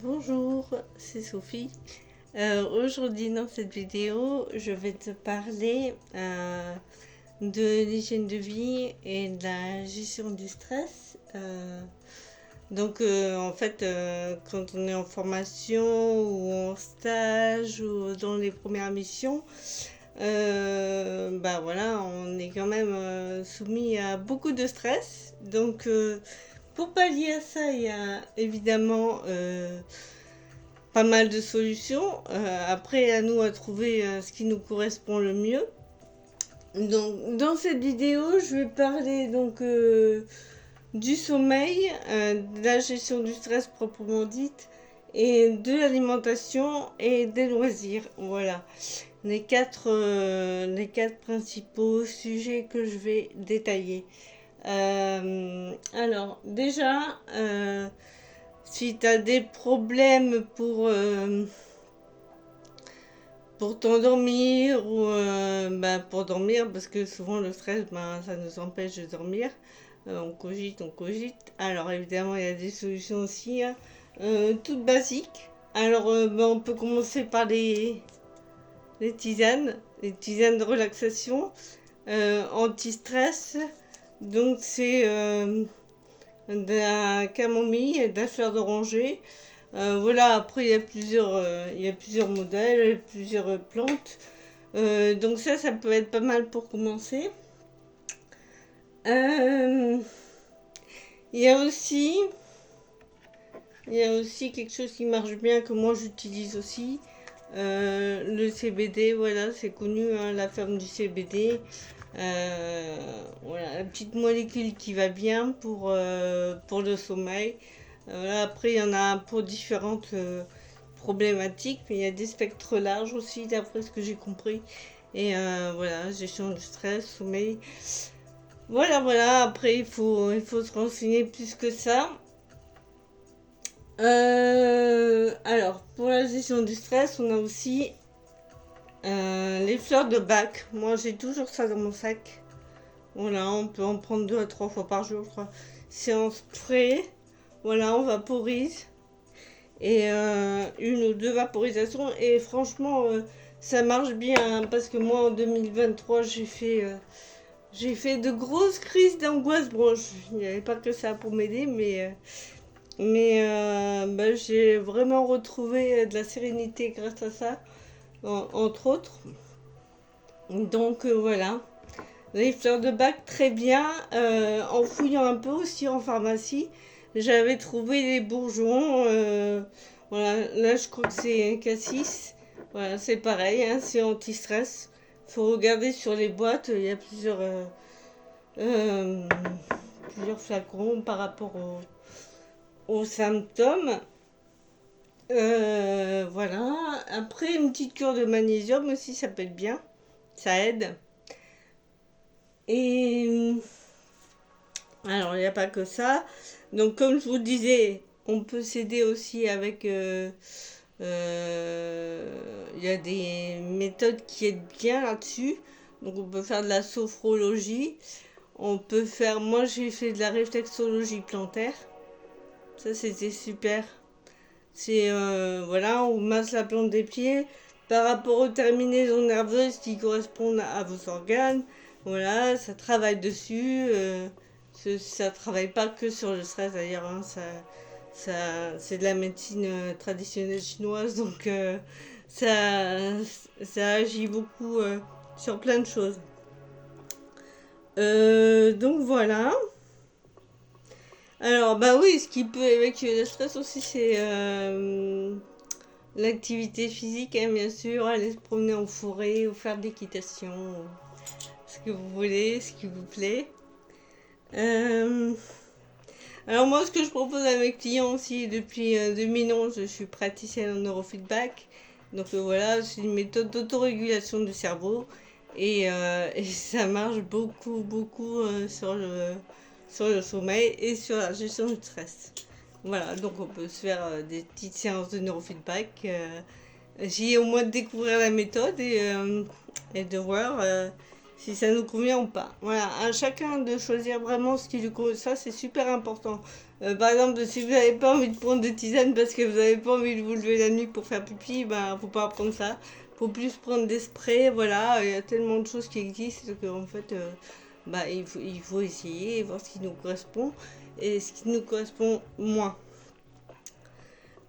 Bonjour, c'est Sophie. Aujourd'hui dans cette vidéo, je vais te parler de l'hygiène de vie et de la gestion du stress. En fait, quand on est en formation ou en stage ou dans les premières missions, voilà, on est quand même soumis à beaucoup de stress. Pour pallier à ça, il y a évidemment pas mal de solutions. Après, à nous à trouver ce qui nous correspond le mieux. Donc, dans cette vidéo, je vais parler du sommeil, de la gestion du stress proprement dite, et de l'alimentation et des loisirs. Voilà les quatre principaux sujets que je vais détailler. Alors, déjà, si tu as des problèmes pour t'endormir ou pour dormir, parce que souvent le stress, ça nous empêche de dormir. On cogite. Alors, évidemment, il y a des solutions aussi, hein, toutes basiques. Alors, on peut commencer par les tisanes de relaxation, anti-stress. Donc, c'est de la camomille et de la fleur d'oranger. Voilà, après il y a plusieurs modèles, plusieurs plantes. Donc ça peut être pas mal pour commencer. Euh, il y a aussi, il y a aussi quelque chose qui marche bien que moi j'utilise aussi. Le CBD, voilà, c'est connu, hein, la ferme du CBD. Voilà, la petite molécule qui va bien pour le sommeil. Voilà, après, il y en a pour différentes problématiques, mais il y a des spectres larges aussi, d'après ce que j'ai compris. Et voilà, gestion du stress, sommeil. Voilà, après, il faut se renseigner plus que ça. Alors, pour la gestion du stress, on a aussi les fleurs de bac. Moi, j'ai toujours ça dans mon sac. Voilà, on peut en prendre 2 à 3 fois par jour, je crois. C'est en spray. Voilà, on vaporise. Et une ou deux vaporisations. Et franchement, ça marche bien, hein, parce que moi, en 2023, j'ai fait de grosses crises d'angoisse. Bon, il n'y avait pas que ça pour m'aider, mais j'ai vraiment retrouvé de la sérénité grâce à ça, entre autres. Voilà. Les fleurs de bac, très bien. En fouillant un peu aussi en pharmacie, j'avais trouvé les bourgeons. Voilà, là je crois que c'est un cassis. Voilà, c'est pareil, hein, c'est anti-stress. Faut regarder sur les boîtes, il y a euh, plusieurs flacons par rapport aux symptômes. Voilà. Après, une petite cure de magnésium aussi, ça peut être bien. Ça aide. Et alors, il n'y a pas que ça. Donc, comme je vous disais, on peut s'aider aussi avec... il y a des méthodes qui aident bien là-dessus. Donc, on peut faire de la sophrologie. On peut faire... Moi, j'ai fait de la réflexologie plantaire. Ça, c'était super. C'est... voilà, on masse la plante des pieds par rapport aux terminaisons nerveuses qui correspondent à vos organes. Voilà, ça travaille dessus. Ça travaille pas que sur le stress d'ailleurs, hein, c'est de la médecine traditionnelle chinoise, donc ça, ça agit beaucoup sur plein de choses. Donc voilà. Alors bah oui, ce qui peut évacuer le stress aussi, c'est l'activité physique, hein, bien sûr, aller se promener en forêt ou faire de l'équitation, ce que vous voulez, ce qui vous plaît. Euh, Alors moi, ce que je propose à mes clients aussi depuis 2011, je suis praticienne en neurofeedback. Voilà, c'est une méthode d'autorégulation du cerveau et ça marche beaucoup sur le sommeil et sur la gestion du stress. Voilà, donc on peut se faire des petites séances de neurofeedback. J'ai au moins de découvrir la méthode et de voir. si ça nous convient ou pas. Voilà, à chacun de choisir vraiment ce qui lui convient. Ça, c'est super important. Par exemple, si vous n'avez pas envie de prendre de tisane parce que vous n'avez pas envie de vous lever la nuit pour faire pipi, ben, faut pas prendre ça. Faut plus prendre des sprays, voilà. Il y a tellement de choses qui existent qu'en fait, bah, il faut essayer et voir ce qui nous correspond et ce qui nous correspond moins.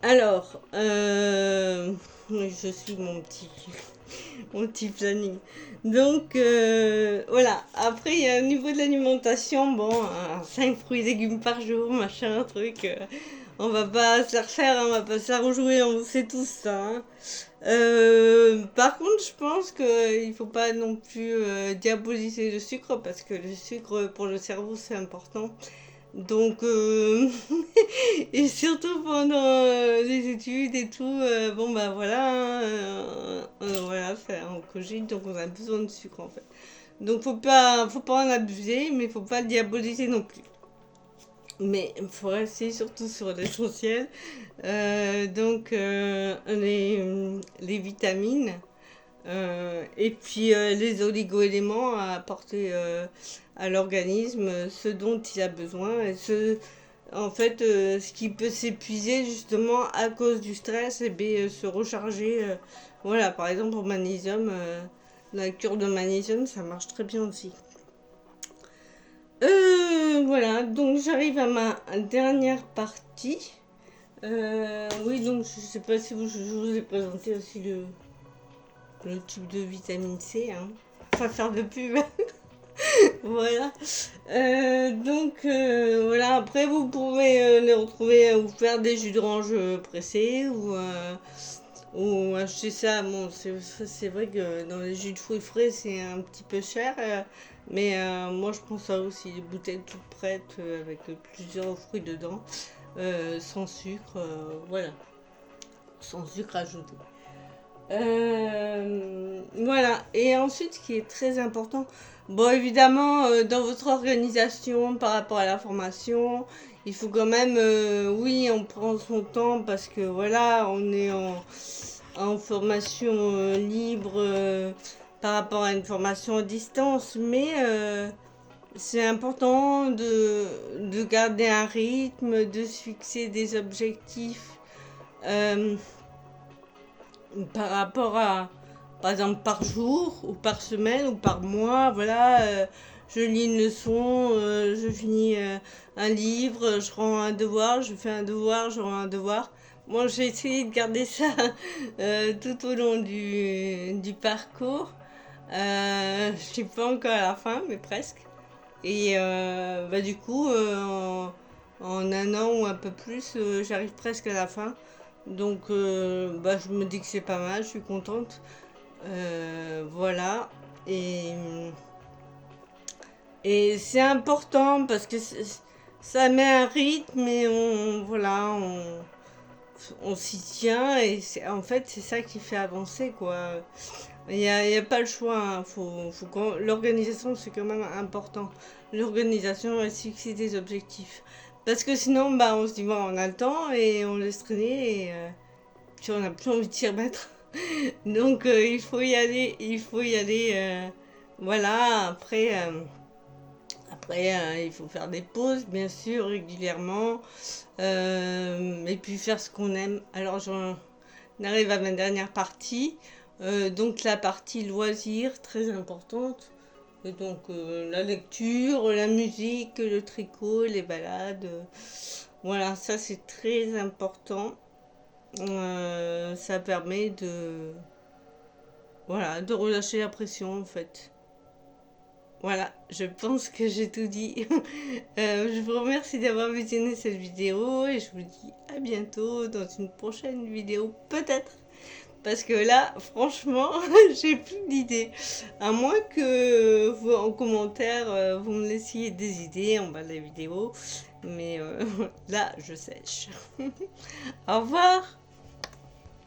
Alors, je suis mon petit planning. Donc, voilà. Après, il y a au niveau de l'alimentation, bon, 5 fruits et légumes par jour, machin, truc. On va pas se la refaire, hein, on va pas se la rejouer, on sait tous ça. Hein. Par contre, je pense qu'il faut pas non plus diaboliser le sucre parce que le sucre pour le cerveau c'est important. Donc, et surtout pendant les études et tout, bon bah voilà, hein, voilà, on cogite, donc on a besoin de sucre en fait. Donc faut pas en abuser, mais faut pas le diaboliser non plus. Mais il faut rester surtout sur l'essentiel. Donc les vitamines et puis les oligo-éléments à apporter à l'organisme ce dont il a besoin et en fait ce qui peut s'épuiser justement à cause du stress et bien se recharger voilà par exemple au magnésium la cure de magnésium ça marche très bien aussi. Voilà, donc j'arrive à ma dernière partie. Oui, donc je sais pas si je vous ai présenté aussi le tube de vitamine C, hein. Pas faire de pub. Voilà. Voilà, après vous pouvez les retrouver ou faire des jus d'orange pressés ou acheter ça. Bon, c'est vrai que dans les jus de fruits frais c'est un petit peu cher. Mais moi je prends ça aussi, des bouteilles toutes prêtes avec plusieurs fruits dedans, sans sucre, voilà, sans sucre ajouté. Voilà, et ensuite ce qui est très important, bon évidemment dans votre organisation par rapport à la formation, il faut quand même, oui on prend son temps parce que voilà, on est en formation libre par rapport à une formation à distance, mais c'est important de garder un rythme, de se fixer des objectifs par rapport à, par exemple, par jour, ou par semaine, ou par mois, voilà, je lis une leçon, je finis un livre, je rends un devoir, je fais un devoir, je rends un devoir. Moi, j'ai essayé de garder ça tout au long du parcours. Je ne suis pas encore à la fin, mais presque. Et bah, du coup, en un an ou un peu plus, j'arrive presque à la fin. Donc, bah, je me dis que c'est pas mal, je suis contente. Voilà. Et c'est important parce que ça met un rythme et voilà, on s'y tient. Et en fait, c'est ça qui fait avancer, quoi. Il n'y a pas le choix. Hein. L'organisation, c'est quand même important. L'organisation et se fixer des objectifs. Parce que sinon, bah, on se dit, bon, on a le temps et on laisse traîner et puis on n'a plus envie de s'y remettre. Donc, il faut y aller. Il faut y aller. Voilà, après, il faut faire des pauses, bien sûr, régulièrement. Et puis faire ce qu'on aime. Alors, j'en arrive à ma dernière partie. Donc la partie loisirs, très importante. Donc la lecture, la musique, le tricot, les balades. Voilà, ça c'est très important. Ça permet voilà, de relâcher la pression en fait. Voilà, je pense que j'ai tout dit. Je vous remercie d'avoir visionné cette vidéo et je vous dis à bientôt dans une prochaine vidéo peut-être. Parce que là, franchement, j'ai plus d'idées. À moins que vous, en commentaire, vous me laissiez des idées en bas de la vidéo. Mais là, je sèche. Au revoir!